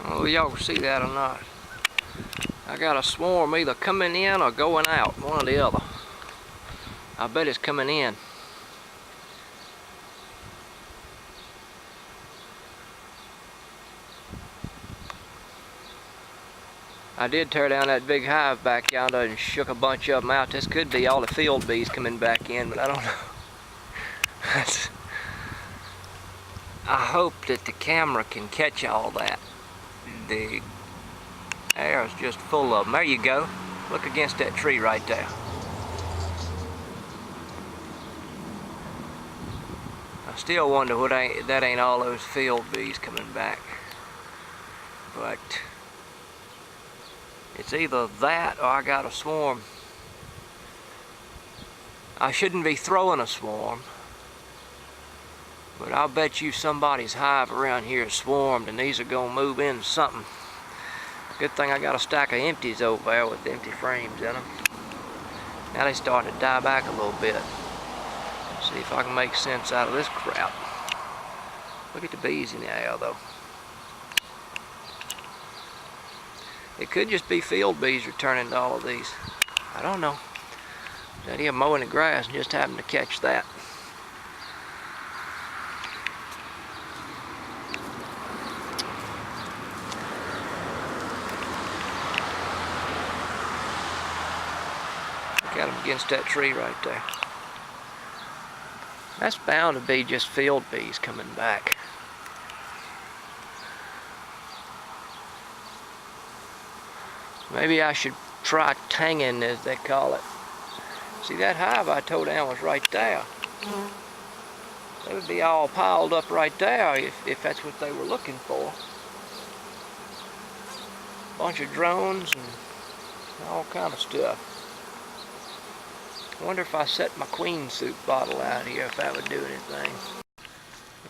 Oh, y'all can see that or not. I got a swarm either coming in or going out, one or the other. I bet it's coming in. I did tear down that big hive back yonder and shook a bunch of them out. This could be all the field bees coming back in, but I don't know. I hope that the camera can catch all that. The air is just full of them. There you go. Look against that tree right there. I still wonder what that ain't all those field bees coming back. But it's either that or I got a swarm. I shouldn't be throwing a swarm, but I'll bet you somebody's hive around here is swarmed and these are gonna move into something. Good thing I got a stack of empties over there with empty frames in them. Now they starting to die back a little bit. See if I can make sense out of this crap. Look at the bees in the air though. It could just be field bees returning to all of these. I don't know. Out here mowing the grass and just happened to catch that. Look at them against that tree right there. That's bound to be just field bees coming back. Maybe I should try tanging, as they call it. See, that hive I tore down was right there. They would be all piled up right there if that's what they were looking for. Bunch of drones and all kind of stuff. I wonder if I set my queen soup bottle out here, if that would do anything.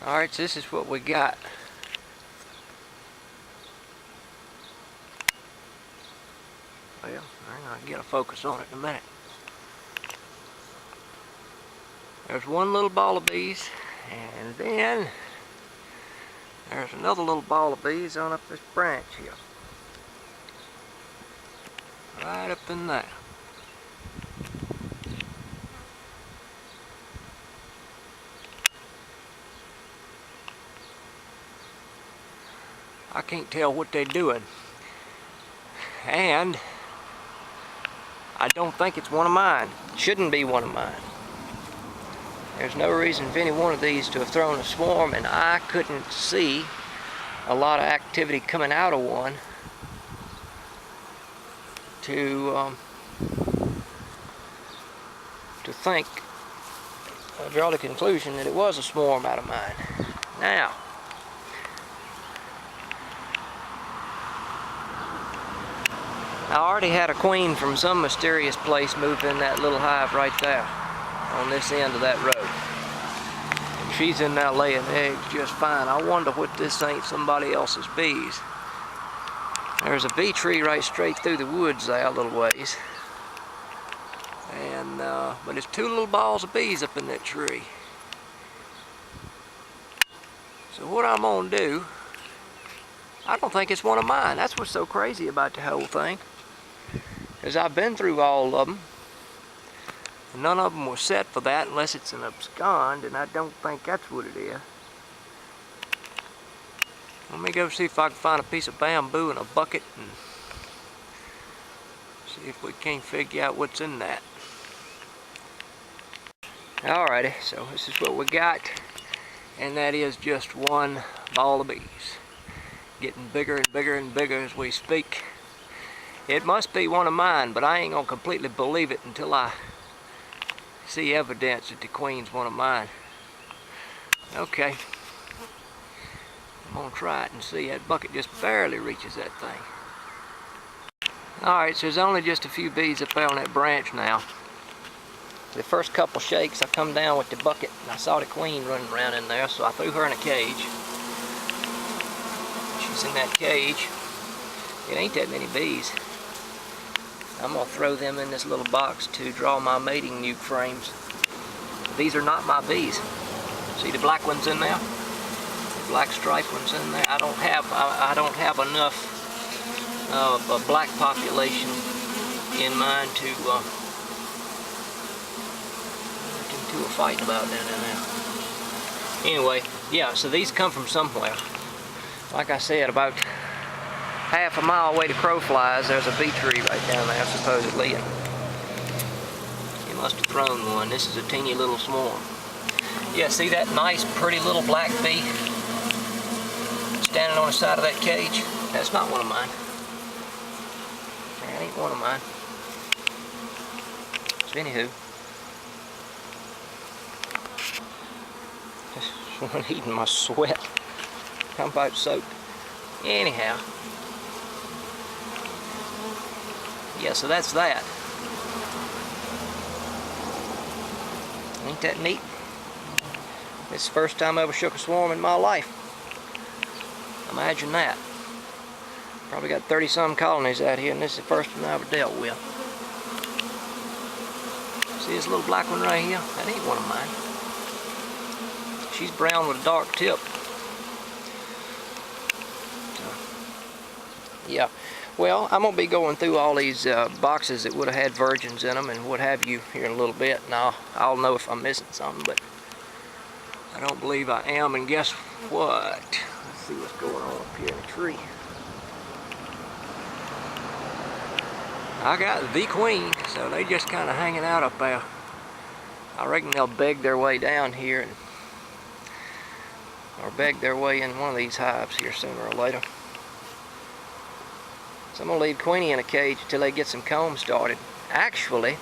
Alright, so this is what we got. Well, I'm going to get a focus on it in a minute. There's one little ball of bees, and then there's another little ball of bees on up this branch here. Right up in there. I can't tell what they're doing. And I don't think it's one of mine. Shouldn't be one of mine. There's no reason for any one of these to have thrown a swarm, and I couldn't see a lot of activity coming out of one to think, draw the conclusion that it was a swarm out of mine. Now, I already had a queen from some mysterious place move in that little hive right there on this end of that road. And she's in there laying eggs just fine. I wonder what this ain't somebody else's bees. There's a bee tree right straight through the woods there a little ways. And but there's two little balls of bees up in that tree. So what I'm gonna do, I don't think it's one of mine. That's what's so crazy about the whole thing. Because I've been through all of them. None of them were set for that unless it's an abscond, and I don't think that's what it is. Let me go see if I can find a piece of bamboo and a bucket and see if we can't figure out what's in that. Alrighty, so this is what we got, and that is just one ball of bees. Getting bigger and bigger and bigger as we speak. It must be one of mine, but I ain't gonna completely believe it until I see evidence that the queen's one of mine. Okay. I'm gonna try it and see. That bucket just barely reaches that thing. Alright, so there's only just a few bees up there on that branch now. The first couple shakes, I come down with the bucket and I saw the queen running around in there, so I threw her in a cage. She's in that cage. It ain't that many bees. I'm gonna throw them in this little box to draw my mating nuke frames. These are not my bees. See the black ones in there? black striped ones in there. I don't have enough a black population in mind to fighting about down in there. Anyway, yeah, so these come from somewhere. Like I said, about half a mile away to Crowflies, there's a bee tree right down there, supposedly. And he must have thrown one. This is a teeny little swarm. Yeah, see that nice, pretty little black bee standing on the side of that cage? That's not one of mine. That ain't one of mine. So anywho, this one eating my sweat. I'm about soaked. Anyhow, yeah, so that's that. Ain't that neat? This is the first time I ever shook a swarm in my life. Imagine that. Probably got 30-some colonies out here, and this is the first one I ever dealt with. See this little black one right here? That ain't one of mine. She's brown with a dark tip. Yeah, well, I'm going to be going through all these boxes that would have had virgins in them and what have you here in a little bit, and I'll know if I'm missing something, but I don't believe I am. And guess what? Let's see what's going on up here in the tree. I got the queen, so they just kind of hanging out up there. I reckon they'll beg their way down here, or beg their way in one of these hives here sooner or later. So I'm going to leave Queenie in a cage until they get some comb started. Actually,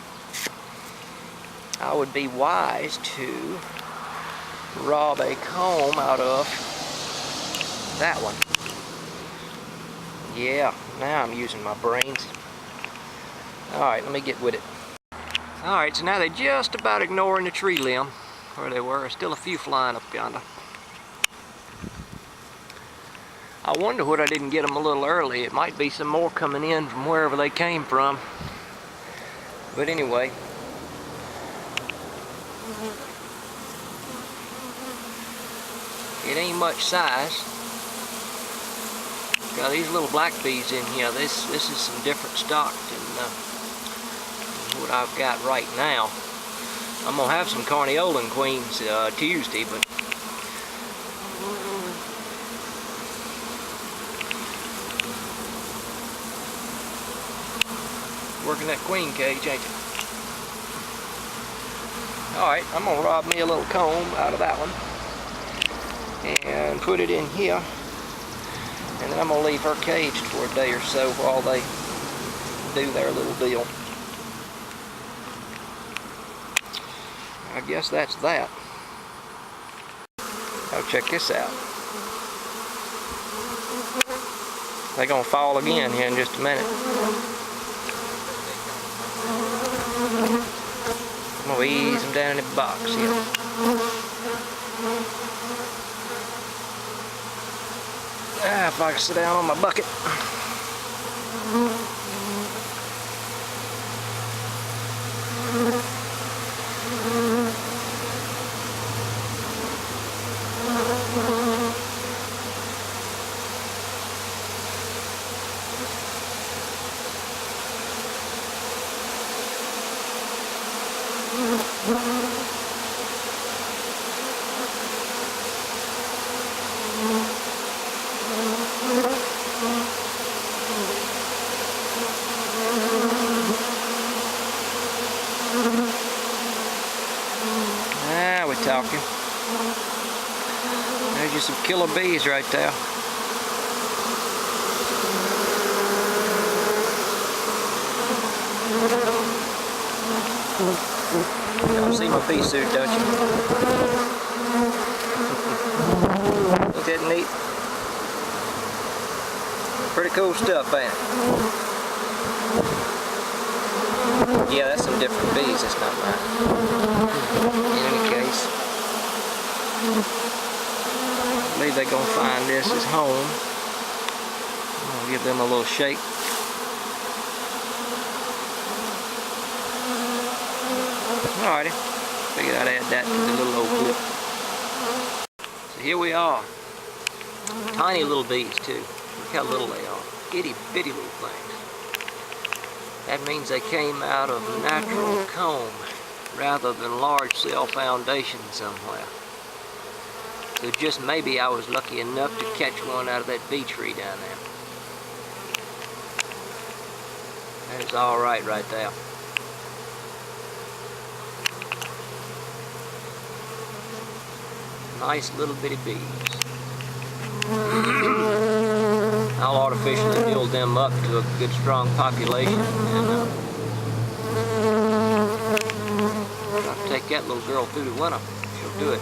I would be wise to rob a comb out of that one. Yeah, now I'm using my brains. Alright, let me get with it. Alright, so now they're just about ignoring the tree limb where they were. There's still a few flying up yonder. I wonder what I didn't get them a little early. It might be some more coming in from wherever they came from. But anyway. It ain't much size. Got these little black bees in here. This is some different stock than what I've got right now. I'm gonna have some Carniolan queens Tuesday, but working that queen cage, ain't you? Alright, I'm gonna rob me a little comb out of that one and put it in here, and then I'm gonna leave her caged for a day or so while they do their little deal. I guess that's that. Now check this out. They're gonna fall again here in just a minute. I'm gonna ease them down in the box here. If I can sit down on my bucket. Now we're talking. There's just some killer bees right there. Y'all see my pea suit, don't you? Ain't that neat? Pretty cool stuff, ain't it? Yeah, that's some different bees, that's not mine. In any case, I believe they're going to find this as home. I'm going to give them a little shake. Alrighty, figured I'd add that to the little old clip. So here we are. Tiny little bees too. Look how little they are. Itty bitty little things. That means they came out of natural comb rather than large cell foundation somewhere. So just maybe I was lucky enough to catch one out of that bee tree down there. That is all right there. Nice little bitty bees. I'll artificially build them up to a good strong population, and try to take that little girl through the winter. She'll do it.